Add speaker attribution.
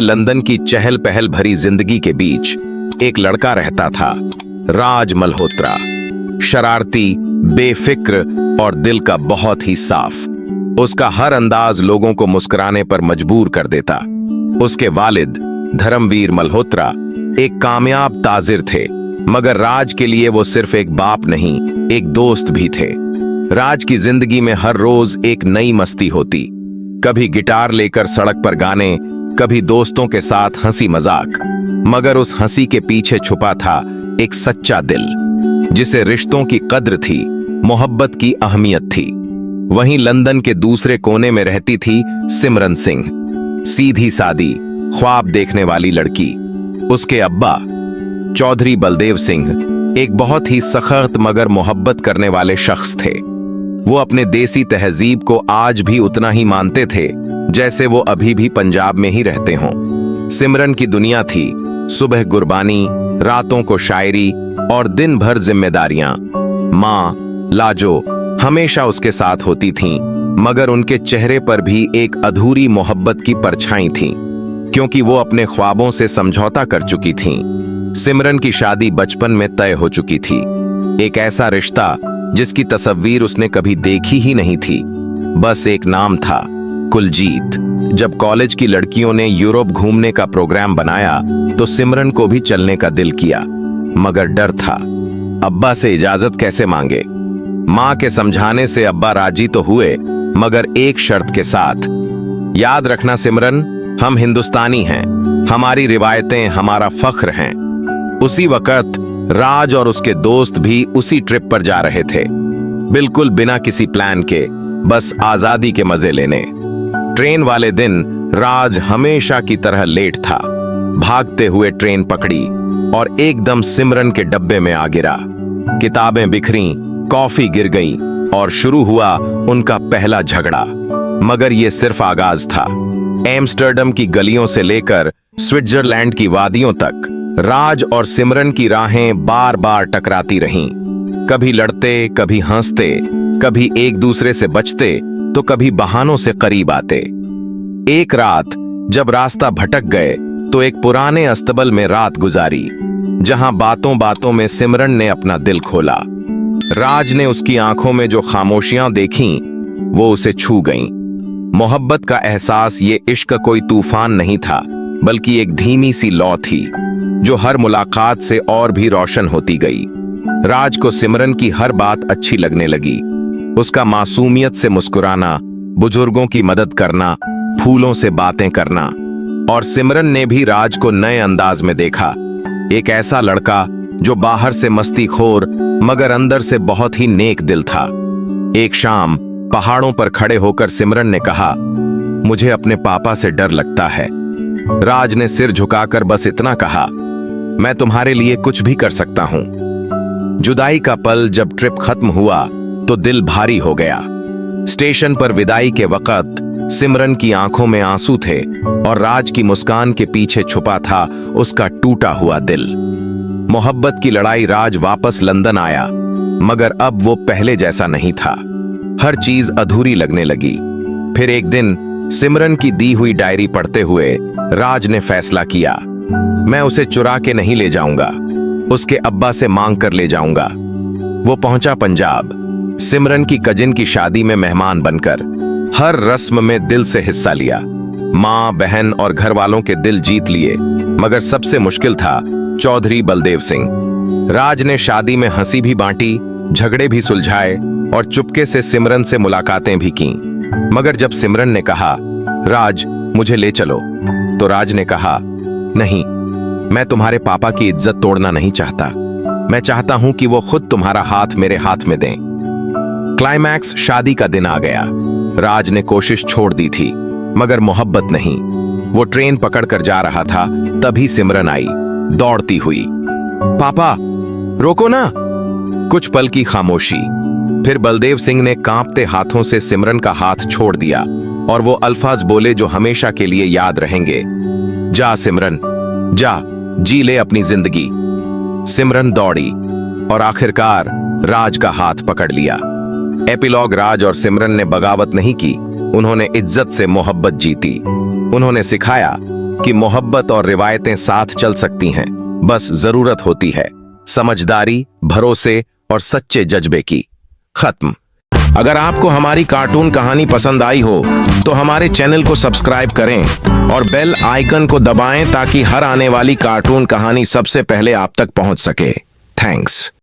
Speaker 1: London की चहल पहल भरी जिंदगी के बीच एक लड़का रहता था, राज मल्होत्रा। शरारती, बेफिक्र और दिल का बहुत ही साफ। उसका हर अंदाज लोगों को मुस्कुराने पर मजबूर कर देता। उसके वालिद धर्मवीर मल्होत्रा एक कामयाब ताजिर थे, मगर राज के लिए वो सिर्फ एक बाप नहीं, एक दोस्त भी थे। राज की जिंदगी में हर रोज एक नई मस्ती होती। कभी गिटार लेकर सड़क पर गाने, कभी दोस्तों के साथ हंसी मजाक, मगर उस हंसी के पीछे छुपा था एक सच्चा दिल, जिसे रिश्तों की कद्र थी, मोहब्बत की अहमियत थी। वहीं लंदन के दूसरे कोने में रहती थी सिमरन सिंह, सीधी सादी, ख्वाब देखने वाली लड़की। उसके अब्बा चौधरी बलदेव सिंह एक बहुत ही सख्त मगर मोहब्बत करने वाले शख्स थे। वो अपने देसी तहजीब को आज भी उतना ही मानते थे जैसे वो अभी भी पंजाब में ही रहते हों। सिमरन की दुनिया थी सुबह गुरबानी, रातों को शायरी और दिन भर जिम्मेदारियां। माँ लाजो हमेशा उसके साथ होती थीं, मगर उनके चेहरे पर भी एक अधूरी मोहब्बत की परछाई थी, क्योंकि वो अपने ख्वाबों से समझौता कर चुकी थीं। सिमरन की शादी बचपन में तय हो चुकी थी, एक ऐसा रिश्ता जिसकी तस्वीर उसने कभी देखी ही नहीं थी। बस एक नाम था, कुलजीत। जब कॉलेज की लड़कियों ने यूरोप घूमने का प्रोग्राम बनाया तो सिमरन को भी चलने का दिल किया, मगर डर था, अब्बा से इजाजत कैसे मांगे। माँ के समझाने से अब्बा राजी तो हुए, मगर एक शर्त के साथ, याद रखना सिमरन, हम हिंदुस्तानी हैं, हमारी रिवायतें हमारा फख्र हैं। उसी वक्त राज और उसके दोस्त भी उसी ट्रिप पर जा रहे थे, बिल्कुल बिना किसी प्लान के, बस आजादी के मजे लेने। ट्रेन वाले दिन राज हमेशा की तरह लेट था। भागते हुए ट्रेन पकड़ी और एकदम सिमरन के डब्बे में आ गिरा। किताबें बिखरी, कॉफी गिर गई और शुरू हुआ उनका पहला झगड़ा। मगर यह सिर्फ आगाज था। एम्स्टर्डम की गलियों से लेकर स्विट्जरलैंड की वादियों तक राज और सिमरन की राहें बार बार टकराती रहीं। कभी लड़ते, कभी हंसते, कभी एक दूसरे से बचते तो कभी बहानों से करीब आते। एक रात जब रास्ता भटक गए तो एक पुराने अस्तबल में रात गुजारी, जहां बातों बातों में सिमरन ने अपना दिल खोला। राज ने उसकी आंखों में जो खामोशियां देखीं, वो उसे छू गईं। मोहब्बत का एहसास, ये इश्क कोई तूफान नहीं था, बल्कि एक धीमी सी लौ थी, जो हर मुलाकात से और भी रोशन होती गई। राज को सिमरन की हर बात अच्छी लगने लगी। उसका मासूमियत से मुस्कुराना, बुजुर्गों की मदद करना, फूलों से बातें करना। और सिमरन ने भी राज को नए अंदाज में देखा, एक ऐसा लड़का जो बाहर से मस्तीखोर मगर अंदर से बहुत ही नेक दिल था। एक शाम पहाड़ों पर खड़े होकर सिमरन ने कहा, मुझे अपने पापा से डर लगता है। राज ने सिर झुकाकर बस इतना कहा, मैं तुम्हारे लिए कुछ भी कर सकता हूं। जुदाई का पल जब ट्रिप खत्म हुआ तो दिल भारी हो गया। स्टेशन पर विदाई के वक्त सिमरन की आंखों में आंसू थे और राज की मुस्कान के पीछे छुपा था उसका टूटा हुआ दिल। मोहब्बत की लड़ाई, राज वापस लंदन आया, मगर अब वो पहले जैसा नहीं था। हर चीज अधूरी लगने लगी। फिर एक दिन सिमरन की दी हुई डायरी पढ़ते हुए राज ने फैसला किया, मैं उसे चुरा के नहीं ले जाऊंगा, उसके अब्बा से मांग कर ले जाऊंगा। वो पहुंचा पंजाब, सिमरन की कजिन की शादी में मेहमान बनकर हर रस्म में दिल से हिस्सा लिया। माँ, बहन और घर वालों के दिल जीत लिए, मगर सबसे मुश्किल था चौधरी बलदेव सिंह। राज ने शादी में हंसी भी बांटी, झगड़े भी सुलझाए और चुपके से सिमरन से मुलाकातें भी की। मगर जब सिमरन ने कहा, राज मुझे ले चलो, तो राज ने कहा, नहीं, मैं तुम्हारे पापा की इज्जत तोड़ना नहीं चाहता। मैं चाहता हूं कि वो खुद तुम्हारा हाथ मेरे हाथ में दें। क्लाइमैक्स, शादी का दिन आ गया। राज ने कोशिश छोड़ दी थी, मगर मोहब्बत नहीं। वो ट्रेन पकड़कर जा रहा था, तभी सिमरन आई, दौड़ती हुई। पापा रोको ना। कुछ पल की खामोशी, फिर बलदेव सिंह ने कांपते हाथों से सिमरन का हाथ छोड़ दिया और वो अल्फाज बोले जो हमेशा के लिए याद रहेंगे, जा सिमरन, जा, जी ले अपनी जिंदगी। सिमरन दौड़ी और आखिरकार राज का हाथ पकड़ लिया। एपिलॉग, राज और सिमरन ने बगावत नहीं की, उन्होंने इज्जत से मोहब्बत जीती। उन्होंने सिखाया कि मोहब्बत और रिवायतें साथ चल सकती हैं, बस जरूरत होती है समझदारी, भरोसे और सच्चे जज्बे की। खत्म। अगर आपको हमारी कार्टून कहानी पसंद आई हो तो हमारे चैनल को सब्सक्राइब करें और बेल आइकन को दबाएं ताकि हर आने वाली कार्टून कहानी सबसे पहले आप तक पहुंच सके। थैंक्स।